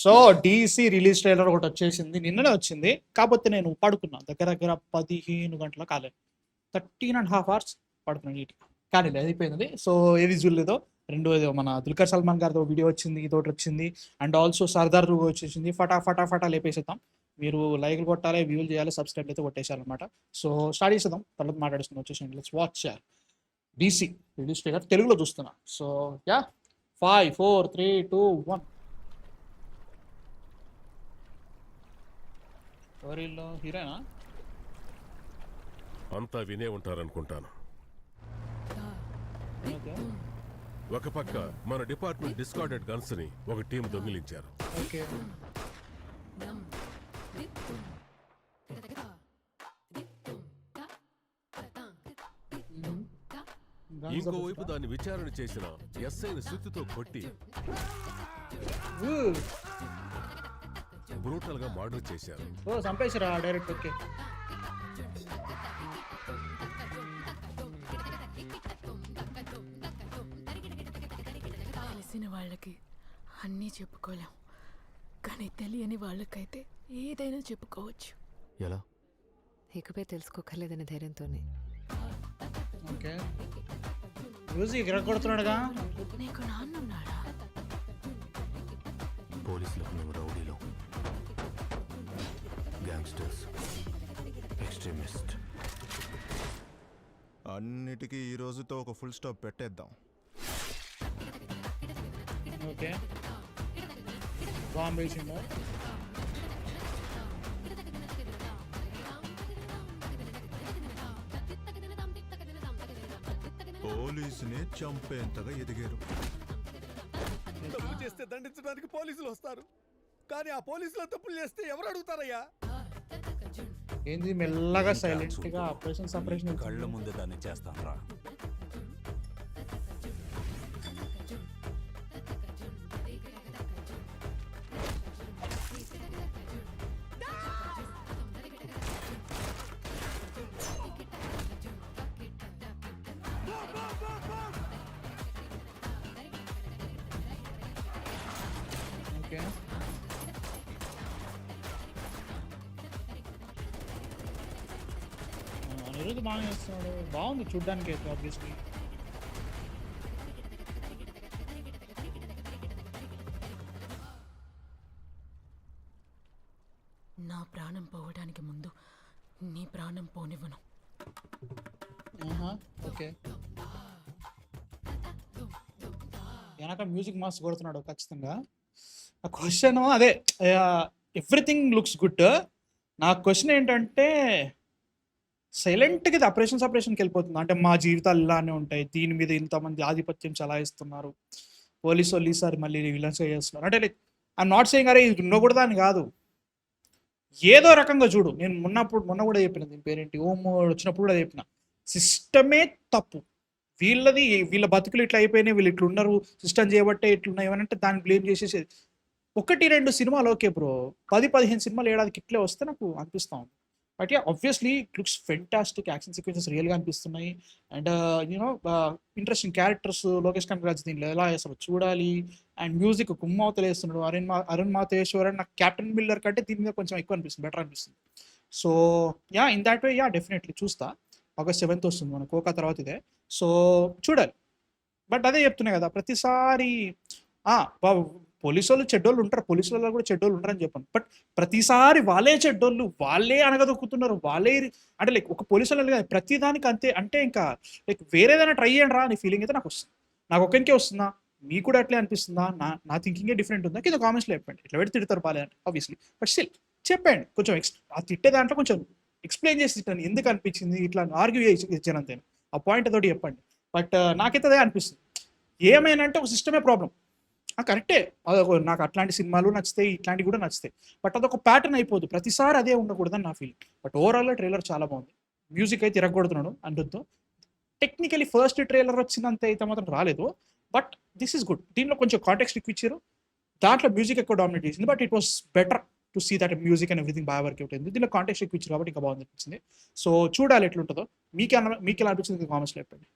So DC release trailer ఒకటి వచ్చేసింది, నిన్ననే వచ్చింది. కాకపోతే నేను పడుకున్నా దగ్గర దగ్గర 15 గంటల కాలేదు, 13.5 hours పడుకున్నాను నీట్గా. కానీ లేదు, అయిపోయింది. సో ఏది చూడలేదో రెండు మన దుల్కర్ సల్మాన్ గారితో వీడియో వచ్చింది, ఇదొకటి వచ్చింది, అండ్ ఆల్సో సర్దార్ వచ్చేసింది. ఫటా లేపేసేద్దాం. మీరు లైక్లు కొట్టాలి, వ్యూలు చేయాలి, సబ్స్క్రైబ్ అయితే కొట్టేసారనమాట. సో స్టార్ట్ చేసేద్దాం, తర్వాత మాట్లాడుతున్నాం. వచ్చేసింది, let's watch DC release trailer తెలుగులో చూస్తున్నా. So yeah 5 4 3 2 1. ఎవరిలో హీరోనా? అంతా వినే ఉంటారనుకుంటాను. ఓకే ఒక పక్క మన డిపార్ట్మెంట్ డిస్కార్డెడ్ గన్స్ ని ఒక టీం దొంగిలించారు. ఓకే ఇంకోవైపు దాన్ని విచారణ చేసిన ఎస్ఐని సుత్తితో కొట్టి బ్రూటల్ గా మర్డర్ చేశారు. ఓ చంపేసారా డైరెక్ట్? ఓకే తెలిసిన వాళ్ళకి అన్నీ చెప్పుకోలేం, కానీ తెలియని వాళ్ళకైతే ఏదైనా చెప్పుకోవచ్చు. ఎలా? ఇకపై తెలుసుకోకర్లేదనే ధైర్యంతోనే. Okay music కొడుతున్నాడుగా. నీకు నాన్నున్నాడా? పోలీసులకు మేము రౌడీలో, గ్యాంగ్స్టర్స్, ఎక్స్ట్రీమిస్ట్. అన్నిటికీ ఈ రోజుతో ఒక ఫుల్ స్టాప్ పెట్టేద్దాం. ఓకే బాంబే వేసిండు. పోలీసుని చంపేంతగా ఎదిగారు. తప్పు చేస్తే దండించడానికి పోలీసులు వస్తారు, కానీ ఆ పోలీసులు తప్పులు చేస్తే ఎవరు అడుగుతారయ్యా? ఏంది మెల్లగా సైలెంట్ గా ఆపరేషన్ కళ్ళ ముందే దాన్ని చేస్తాను రా. ఓకే అనిరుద్ధ్ బాగా చేస్తున్నాడు, బాగుంది చూడ్డానికి అయితే. ఆబ్వియస్లీ నా ప్రాణం పోవడానికి ముందు నీ ప్రాణం పోనివ్వను. ఓకే వెనక మ్యూజిక్ మాస్ కొడుతున్నాడు ఖచ్చితంగా. ఆ క్వశ్చన్ అదే, ఎవ్రీథింగ్ లుక్స్ గుడ్. నా క్వశ్చన్ ఏంటంటే సైలెంట్గా ఇది ఆపరేషన్కి వెళ్ళిపోతుంది. అంటే మా జీవితాలు ఇలానే ఉంటాయి, దీని మీద ఇంతమంది ఆధిపత్యం చలాయిస్తున్నారు, పోలీసు వాళ్ళు ఈసారి మళ్ళీ విలన్స్ చేస్తున్నారు అంటే లైక్ ఐఎమ్ నాట్ సేయింగ్ అరే ఇది ఉండకూడదా అని కాదు, ఏదో రకంగా చూడు. నేను మొన్న కూడా చెప్పిన, దీని పేరేంటి, ఓమ్ వచ్చినప్పుడు కూడా చెప్పిన, సిస్టమే తప్పు, వీళ్ళ బతుకులు ఇట్లా అయిపోయినాయి, వీళ్ళు ఇట్లా ఉన్నారు, సిస్టమ్ చేయబట్టే ఇట్లున్నాయి అని అంటే దాన్ని బ్లేమ్ చేసేసేది. 1-2 సినిమాలు ఓకే బ్రో, 10-15 సినిమాలు ఏడాదికి ఇట్లే వస్తే నాకు అనిపిస్తా ఉంది. But yeah obviously it looks fantastic, action sequences రియల్గా అనిపిస్తున్నాయి. And you know interesting characters, Lokesh Kanagaraj దీనిలో ఎలా వేస్తారో చూడాలి. అండ్ మ్యూజిక్ గుమ్మవతలు వేస్తున్నాడు అరుణ్ మాతేశ్వరన్. నాకు క్యాప్టెన్ మిల్లర్ కంటే దీని మీద కొంచెం ఎక్కువ అనిపిస్తుంది, బెటర్ అనిపిస్తుంది. So yeah in that way yeah definitely చూస్తా. August 7th వస్తుంది మన కోకా తర్వాత ఇదే, సో చూడాలి. బట్ అదే చెప్తున్నాయి కదా ప్రతిసారి పోలీసు వాళ్ళు చెడ్డోళ్ళు ఉంటారు, పోలీసు వాళ్ళు కూడా చెడ్డోళ్ళు ఉంటారని చెప్పాను. బట్ ప్రతిసారి వాళ్ళే చెడ్డోళ్ళు, వాళ్ళే అనగదొక్కుతున్నారు, వాళ్ళే అంటే లైక్ ఒక పోలీసు వాళ్ళు కాదు ప్రతిదానికి అంతే. అంటే ఇంకా లైక్ వేరేదైనా ట్రై చేయండి రా అనే ఫీలింగ్ అయితే నాకు వస్తుంది. నాకు ఒక్కరికే వస్తుందా, మీకు కూడా అట్లే అనిపిస్తుందా, నా థింకింగే డిఫరెంట్ ఉందా కింద కామెంట్స్లో చెప్పండి. ఇట్లా పెట్టి తిడతారు బాలే అంటే ఆబ్వియస్లీ, బట్ స్టిల్ చెప్పండి కొంచెం ఆ తిట్టే దాంట్లో కొంచెం ఎక్స్ప్లెయిన్ చేసి తిట్టాను, ఎందుకు అనిపించింది ఇట్లా ఆర్గ్యూ ఇచ్చాను అంతే, ఆ పాయింట్ అదొకటి చెప్పండి. బట్ నాకైతే అదే అనిపిస్తుంది, ఏమైనా అంటే ఒక సిస్టమే ప్రాబ్లం. కరెక్టే, నాకు అట్లాంటి సినిమాలు నచ్చుతాయి, ఇట్లాంటివి కూడా నచ్చుతాయి. బట్ అదొక ప్యాటర్న్ అయిపోదు, ప్రతిసారి అదే ఉండకూడదని నా ఫీలింగ్. బట్ ఓవరాల్గా ట్రైలర్ చాలా బాగుంది, మ్యూజిక్ అయితే తిరగొడుతున్నాడు అనిరుద్ధ్. టెక్నికలీ ఫస్ట్ ట్రైలర్ వచ్చినంత అయితే మాత్రం రాలేదు, బట్ దిస్ ఈస్ గుడ్. దీనిలో కొంచెం కాంటెక్స్ట్ ఎక్కువ ఇచ్చారు, దాంట్లో మ్యూజిక్ ఎక్కువ డామినేట్ చేసింది. But it was better to see that music and everything బాగా వర్క్ అవుతుంది. దీనిలో కాంటెక్స్ట్ ఎక్కువ ఇచ్చారు కాబట్టి ఇంకా బాగుంది అనిపించింది. సో చూడాలి ఎట్లుంటుందో. మీకు ఎలా అనిపించింది కామెంట్స్లో చెప్పండి.